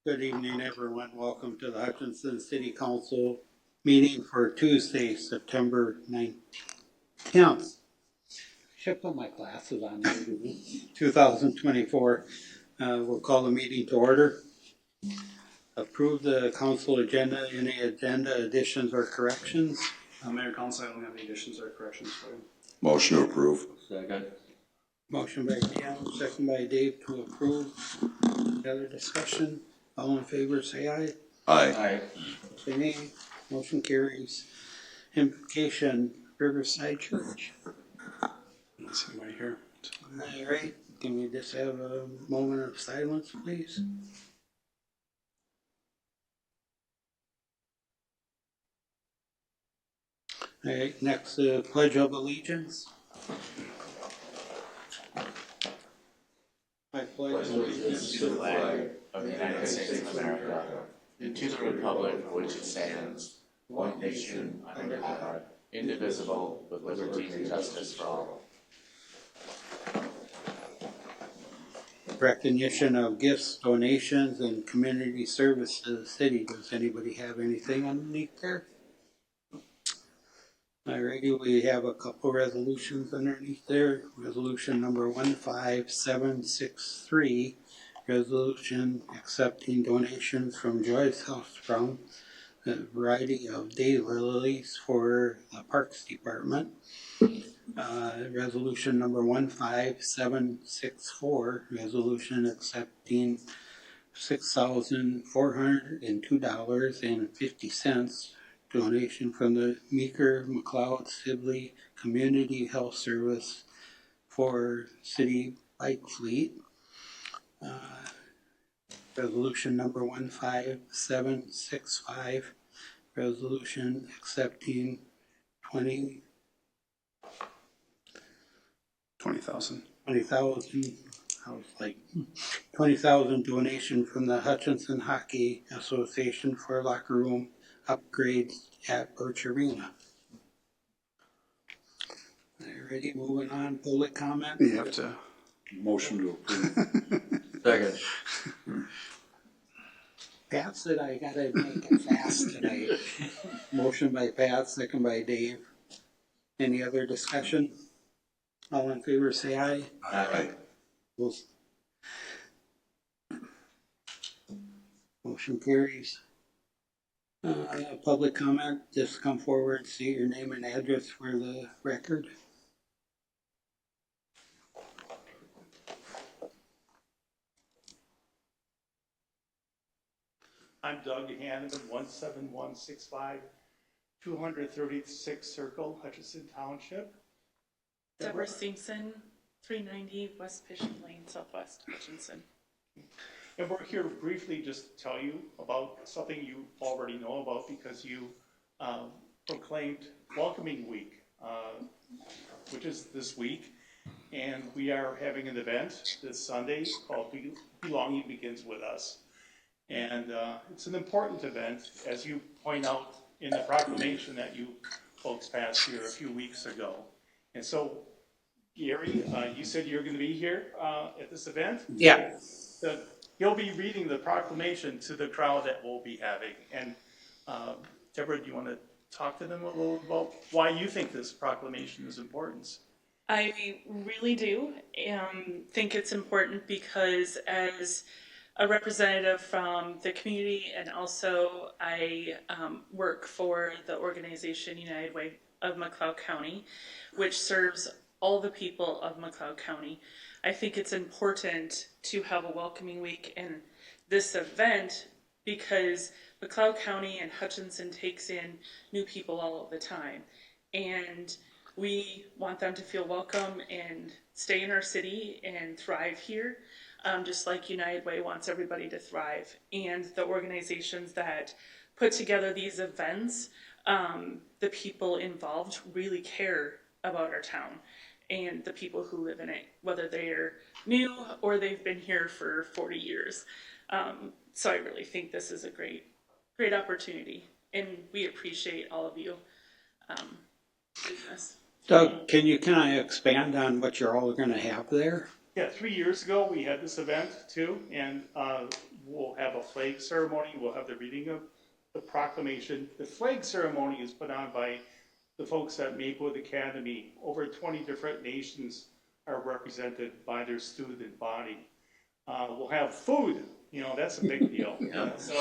Good evening, everyone. Welcome to the Hutchinson City Council meeting for Tuesday, September 10th. Should put my glasses on here, 2024. We'll call the meeting to order. Approve the council agenda. Any agenda additions or corrections? Mayor Council, I don't have any additions or corrections for you. Motion to approve. Second. Motion by Dan, second by Dave to approve. Any other discussion? All in favor, say aye. Aye. Say nay. Motion carries. Invocation, Riverside Church. Let's see anybody here. All right, can we just have a moment of silence, please? All right, next, Pledge of Allegiance. I pledge allegiance To the flag of the United States of America and to the republic for which it stands, one nation under God, indivisible, with liberty and justice for all. recognition of gifts, donations, and community service to the city. Does anybody have anything underneath there? Alrighty, we have a couple resolutions underneath there. Resolution number 15763, resolution accepting donations from Joyce House from a variety of daylilies for the Parks Department. Resolution number 15764, resolution accepting $6,402.50 donation from the Meeker McLeod Sibley Community Health Service for city bike fleet. Resolution number 15765, resolution accepting 20,000. 20,000, I was like 20,000 donation from the Hutchinson Hockey Association for locker room upgrades at Birch Arena. Alrighty, moving on, public comment. You have to. Motion to approve. Second. Pat said I gotta make it fast tonight. Motion by Pat, second by Dave. Any other discussion? All in favor say aye. Aye. Motion carries. Public comment, just come forward, state your name and address for the record. I'm Doug Hanneman, 17165 236th Circle, Hutchinson Township. Deborah Simpson, 390 West Bishop Lane, Southwest Hutchinson. And we're here to briefly just tell you about something you already know about because you proclaimed Welcoming Week, which is this week. And we are having an event this Sunday called Belonging Begins With Us. And it's an important event, as you point out in the proclamation that you folks passed here a few weeks ago. And so, Gary, you said you're going to be here at this event? Yeah. He'll be reading the proclamation to the crowd that we'll be having. And Deborah, do you want to talk to them a little about why you think this proclamation is important? I really do think it's important because as a representative from the community and also I work for the organization United Way of McLeod County, which serves all the people of McLeod County. I think it's important to have a welcoming week in this event because McLeod County and Hutchinson takes in new people all of the time. And we want them to feel welcome and stay in our city and thrive here, just like United Way wants everybody to thrive. And the organizations that put together these events, the people involved really care about our town and the people who live in it, whether they're new or they've been here for 40 years. So I really think this is a great opportunity, and we appreciate all of you doing this. Doug, can you kind of expand on what you're all going to have there? Yeah, 3 years ago we had this event too, and we'll have a flag ceremony, we'll have the reading of the proclamation. The flag ceremony is put on by the folks at Maplewood Academy. Over 20 different nations are represented by their student body. We'll have food, that's a big deal. So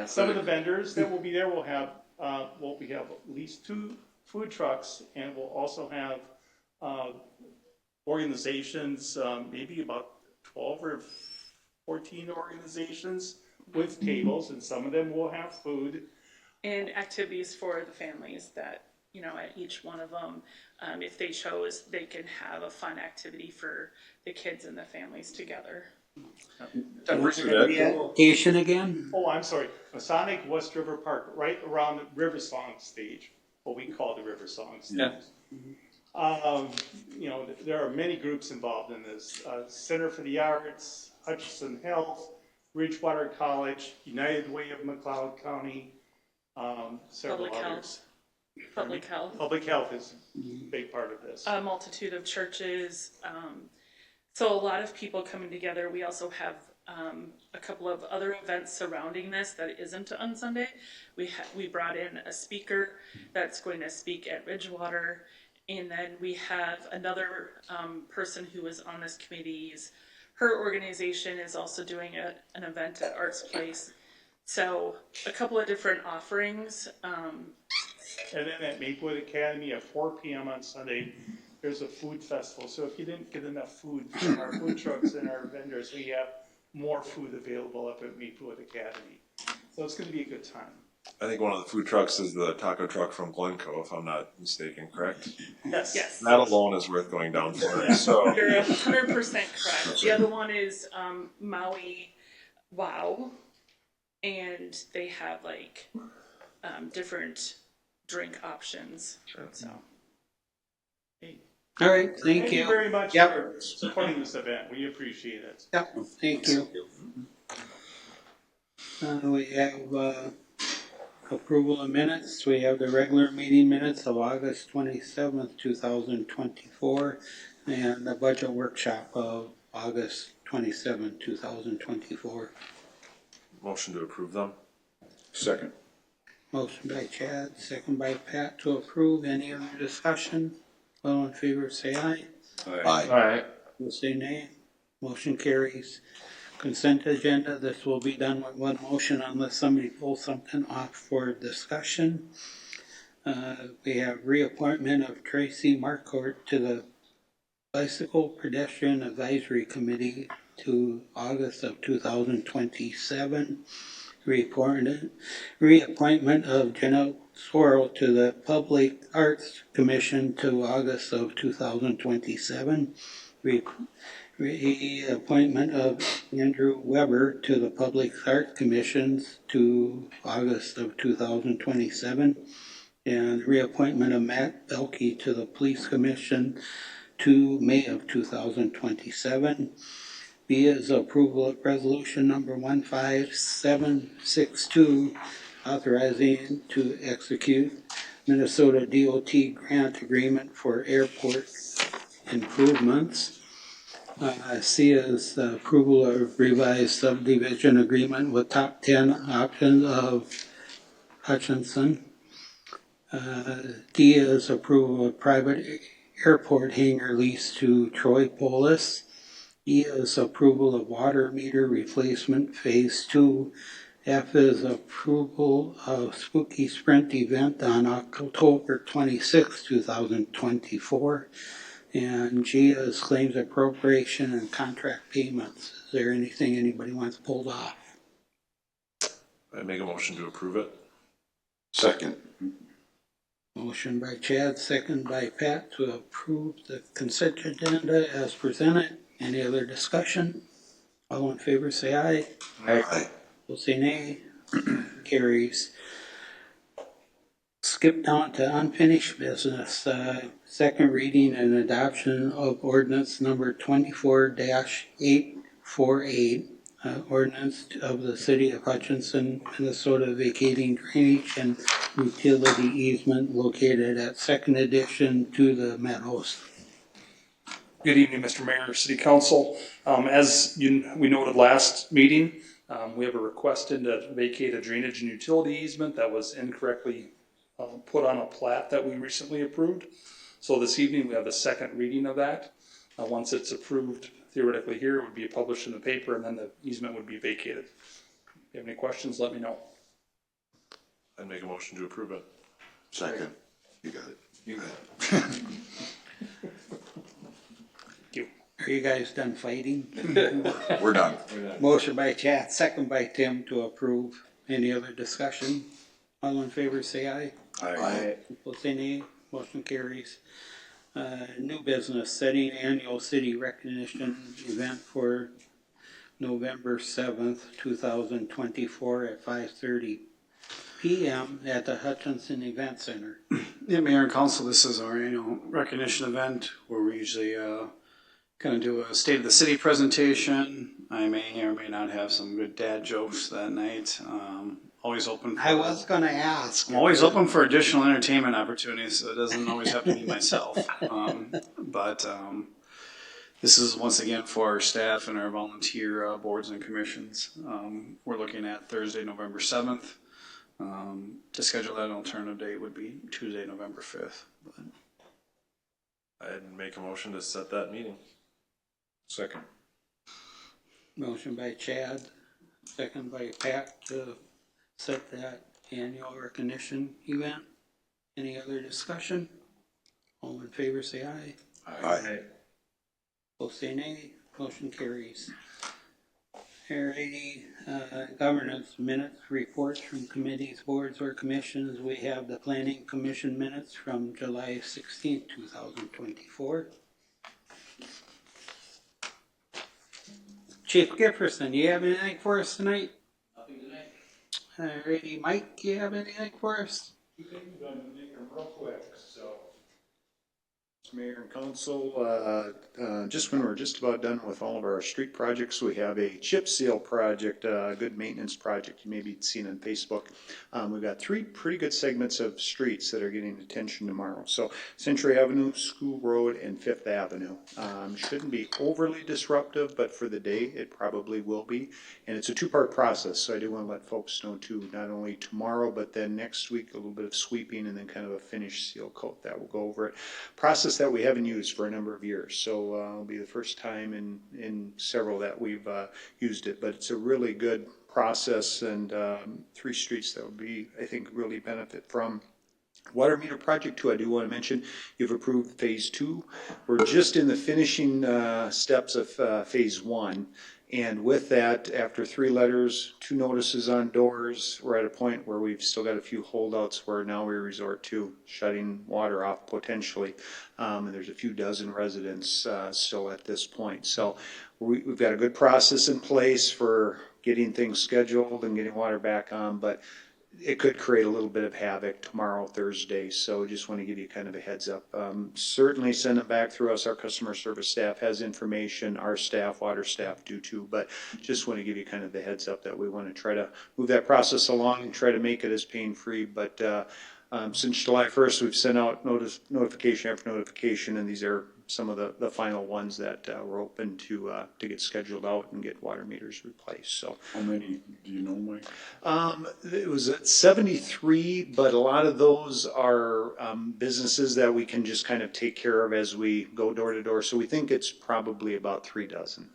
some of the vendors that will be there will have, we have at least 2 food trucks, and we'll also have organizations, maybe about 12 or 14 organizations with tables, and some of them will have food. And activities for the families that, at each one of them, if they chose, they can have a fun activity for the kids and the families together. Location again? Oh, I'm sorry, Masonic West River Park, right around the River Song stage, what we call the River Song stage. There are many groups involved in this. Center for the Arts, Hutchinson Health, Ridgewater College, United Way of McLeod County, several others. Public health. Public health is a big part of this. A multitude of churches. So a lot of people coming together. We also have a couple of other events surrounding this that isn't on Sunday. We brought in a speaker that's going to speak at Ridgewater. And then we have another person who is on this committee. Her organization is also doing an event at Arts Place. So a couple of different offerings. And then at Maplewood Academy at 4 p.m. on Sunday, there's a food festival. So if you didn't get enough food from our food trucks and our vendors, we have more food available up at Maplewood Academy. So it's going to be a good time. I think one of the food trucks is the taco truck from Glencoe, if I'm not mistaken, correct? Yes. That alone is worth going down for. So You're 100% correct. The other one is Maui Wow, and they have different drink options. Sure. So. All right, thank Thank you. you very much Yep. for supporting this event. We appreciate it. Yep, thank you. We have approval of minutes. We have the regular meeting minutes of August 27th, 2024, and the budget workshop of August 27th, 2024. motion to approve them. Second. Motion by Chad, second by Pat to approve. Any other discussion? All in favor say aye. Aye. Will say nay. Motion carries. Consent agenda, this will be done with one motion unless somebody pulls something off for discussion. We have reappointment of Tracy Marcourt to the Bicycle Pedestrian Advisory Committee to August of 2027. Reappointment of Janelle Swirl to the Public Arts Commission to August of 2027. Reappointment of Andrew Weber to the Public Arts Commissions to August of 2027. And reappointment of Matt Belkey to the Police Commission to May of 2027. B is approval of resolution number 15762, authorizing to execute Minnesota DOT grant agreement for airport improvements. C is approval of revised subdivision agreement with top 10 options of Hutchinson. D is approval of private airport hangar lease to Troy Polis. E is approval of water meter replacement phase 2. F is approval of Spooky Sprint event on October 26, 2024. And G is claims appropriation and contract payments. Is there anything anybody wants pulled off? I make a motion to approve it. Second. Motion by Chad, second by Pat to approve the consent agenda as presented. Any other discussion? All in favor say aye. Aye. Will say nay. Carries. Skip down to unfinished business. Second reading and adoption of ordinance number 24-848. Ordinance of the City of Hutchinson, Minnesota vacating drainage and utility easement located at second addition to the Meadows. Good evening, Mr. Mayor, City Council. We noted last meeting, We have a request in to vacate a drainage and utility easement that was incorrectly put on a plat that we recently approved. So this evening, we have the second reading of that. Once it's approved, theoretically here, it would be published in the paper, and then the easement would be vacated. If you have any questions, let me know. I'd make a motion to approve it. Second. You got it. You got Thank you. Are you guys done fighting? We're done. Motion by Chad, second by Tim to approve. Any other discussion? All in favor, say aye. Aye. Opposed, say nay. Motion carries. New business, setting annual city recognition event for November 7th, 2024 at 5:30 p.m. at the Hutchinson Event Center. Yeah, Mayor and Council, this is our annual recognition event where we usually kind of do a state of the city presentation. I may or may not have some good dad jokes that night. Always open. I was gonna ask. I'm always open for additional entertainment opportunities, so it doesn't always have to be myself. But this is once again for our staff and our volunteer boards and commissions. We're looking at Thursday, November 7th. To schedule that, an alternative date would be Tuesday, November 5th. But I'd make a motion to set that meeting. Second. Motion by Chad, second by Pat to set that annual recognition event. Any other discussion? All in favor, say aye. Aye. Opposed, say nay. Motion carries. Alrighty, governance minutes, reports from committees, boards, or commissions. We have the planning commission minutes from July 16th, 2024. Chief Gifferson, you have anything for us tonight? Nothing tonight. Alrighty, Mike, you have anything for us? Two things, I'm gonna make them real quick, so. Mayor and council, just when we're just about done with all of our street projects, we have a chip seal project, a good maintenance project you may be seen on Facebook. We've got three pretty good segments of streets that are getting attention tomorrow. So Century Avenue, School Road, and Fifth Avenue. Shouldn't be overly disruptive, but for the day, it probably will be. And it's a two-part process, so I do want to let folks know too, not only tomorrow, but then next week, a little bit of sweeping and then kind of a finish seal coat that will go over it. Process that we haven't used for a number of years, so it'll be the first time in several that we've used it, but it's a really good process, and three streets that would be, I think, really benefit from. Water meter project 2, I do want to mention, you've approved phase 2. We're just in the finishing steps of phase 1. And with that, after 3 letters, 2 notices on doors, we're at a point where we've still got a few holdouts where now we resort to shutting water off potentially. And there's a few dozen residents still at this point. So we've got a good process in place for getting things scheduled and getting water back on, but it could create a little bit of havoc tomorrow, Thursday, so just want to give you kind of a heads up. Certainly send it back through us. Our customer service staff has information, our staff, water staff do too, but just want to give you kind of the heads up that we want to try to move that process along and try to make it as pain-free. But since July 1st, we've sent out notification after notification, and these are some of the final ones that were open to get scheduled out and get water meters replaced. So How many do you know, Mike? it was at 73, but a lot of those are businesses that we can just kind of take care of as we go door to door. So we think it's probably about 3 dozen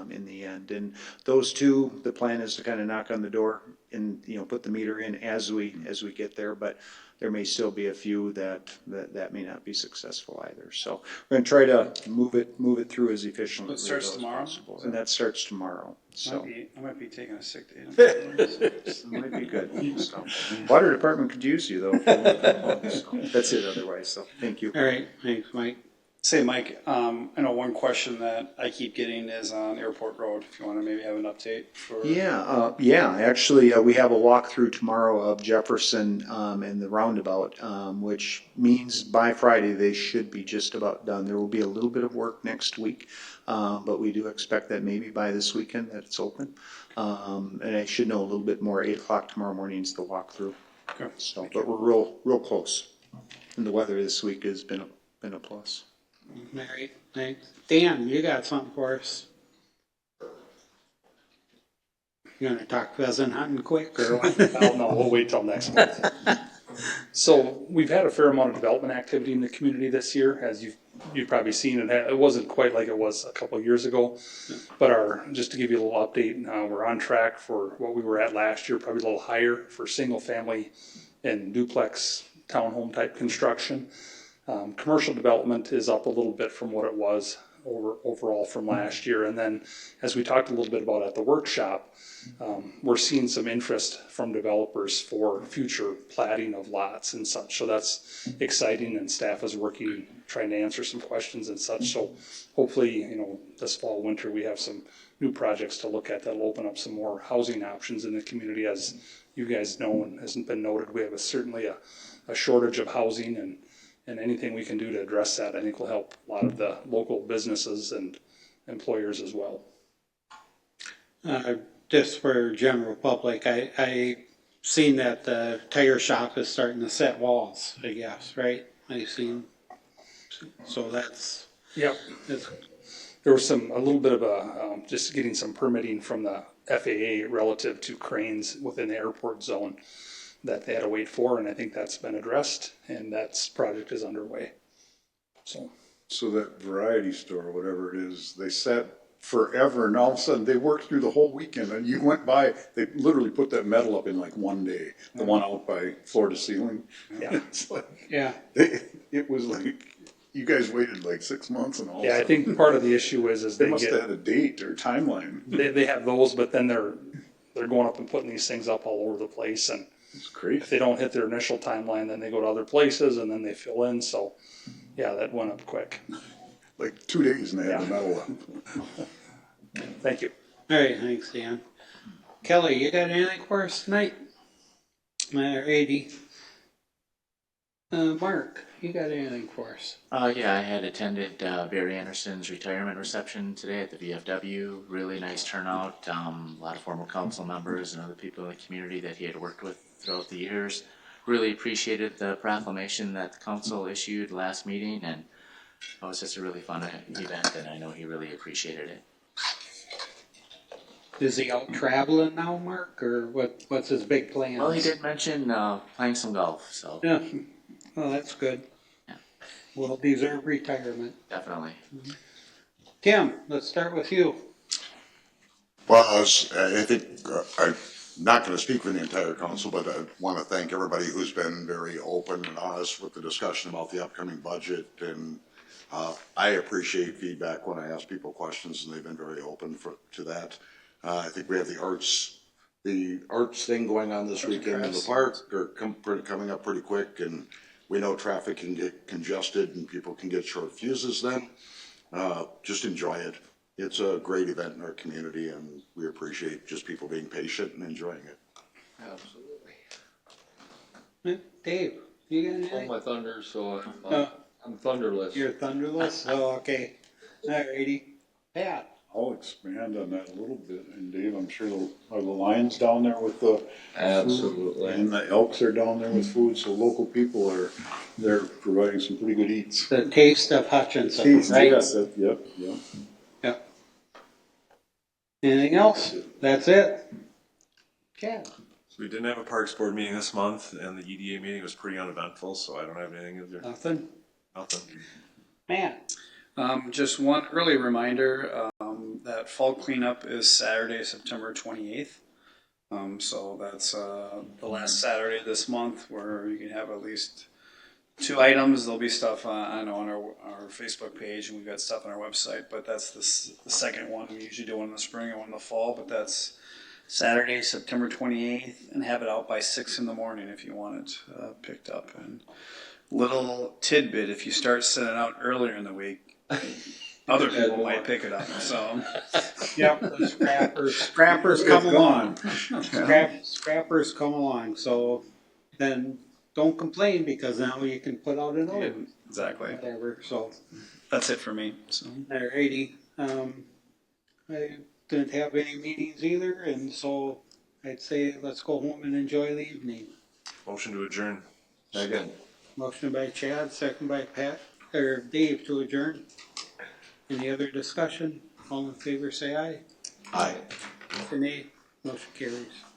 in the end. And those 2, the plan is to kind of knock on the door and put the meter in as we get there. But there may still be a few that may not be successful either. So we're going to try to move it through as efficiently as possible. And that starts tomorrow. So I might be taking a sick day. it might be good. So, water department could use you though. So, that's it otherwise. So thank you. All right, thanks, Mike. Say, Mike, I know one question that I keep getting is on Airport Road. If you want to maybe have an update for. Yeah. Actually, we have a walkthrough tomorrow of Jefferson and the roundabout, which means by Friday they should be just about done. There will be a little bit of work next week, but we do expect that maybe by this weekend that it's open. And I should know a little bit more. 8 o'clock tomorrow morning is the walkthrough. Okay. So, but we're real close. And the weather this week has been a plus. All right, thanks. Dan, you got something for us? You gonna talk pheasant hunting quick or what? No, we'll wait till next month. So we've had a fair amount of development activity in the community this year, as you've probably seen. It wasn't quite like it was a couple of years ago, but just to give you a little update, we're on track for what we were at last year, probably a little higher for single family and duplex townhome type construction. Commercial development is up a little bit from what it was overall from last year. And then, as we talked a little bit about at the workshop, we're seeing some interest from developers for future platting of lots and such. So that's exciting, and staff is working, trying to answer some questions and such. So hopefully, this fall, winter, we have some new projects to look at that'll open up some more housing options in the community. As you guys know, and hasn't been noted, we have certainly a shortage of housing, and anything we can do to address that, I think, will help a lot of the local businesses and employers as well. Just for general public, I seen that the tire shop is starting to set walls, I guess, right? I seen, so that's. Yep. There was a little bit of just getting some permitting from the FAA relative to cranes within the airport zone that they had to wait for, and I think that's been addressed, and that project is underway. So that variety store, whatever it is, they sat forever, and all of a sudden they worked through the whole weekend, and you went by, they literally put that metal up in like one day, the one out by floor to ceiling. Yeah. It's like, Yeah. it was like, you guys waited like 6 months and all. Yeah, I think part of the issue is They must have had a date or timeline. they have those, but then they're going up and putting these things up all over the place, and It's if crazy. they don't hit their initial timeline, then they go to other places, and then they fill in. So yeah, that went up quick. Like 2 days and they had the metal up. Thank you. All right, thanks, Dan. Kelly, you got anything for us tonight? 80. Mark, you got anything for us? Yeah, I had attended Barry Anderson's retirement reception today at the VFW. Really nice turnout. A lot of former council members and other people in the community that he had worked with throughout the years. Really appreciated the proclamation that the council issued last meeting, and it was just a really fun event, and I know he really appreciated it. Is he out traveling now, Mark, or what's his big plans? Well, he did mention playing some golf, so Yeah, well, that's good. Yeah. Well deserved retirement. definitely. Tim, let's start with you. Well, I think I'm not going to speak for the entire council, but I want to thank everybody who's been very open and honest with the discussion about the upcoming budget. And I appreciate feedback when I ask people questions, and they've been very open to that. I think we have the arts thing going on this weekend in the park, or coming up pretty quick, and we know traffic can get congested and people can get short fuses then. Just enjoy it. It's a great event in our community, and we appreciate just people being patient and enjoying it. Absolutely. Dave, you got Hold anything? my thunder, so Oh, I'm thunderless. you're thunderless? Oh, okay. Alrighty. Pat? I'll expand on that a little bit. And Dave, I'm sure are the lions down there with the Absolutely. food, and the elks are down there with food. So local people they're providing some pretty good eats. The Taste of Hutchinson, right? Yes, yep. Yep. Anything else? That's it? Chad? So we didn't have a Parks Board meeting this month, and the EDA meeting was pretty uneventful, so I don't have anything to do. Nothing? Nothing. Matt? Just one early reminder that fall cleanup is Saturday, September 28th. So that's the last Saturday of this month, where you can have at least 2 items. There'll be stuff on our Facebook page, and we've got stuff on our website. But that's the second one. We usually do one in the spring and one in the fall. But that's Saturday, September 28th, and have it out by 6 in the morning if you want it picked up. And little tidbit: if you start sending out earlier in the week, other people might pick it up. So, Yep, the scrappers come along. Scrappers come along, so then don't complain, because now you can put out an order. exactly. Whatever, so, That's it for me. So, alrighty. I didn't have any meetings either, and so I'd say let's go home and enjoy the evening. Motion to adjourn. Again. Motion by Chad, second by Pat, or Dave to adjourn. Any other discussion? All in favor, say aye. Aye. Nay. Motion carries.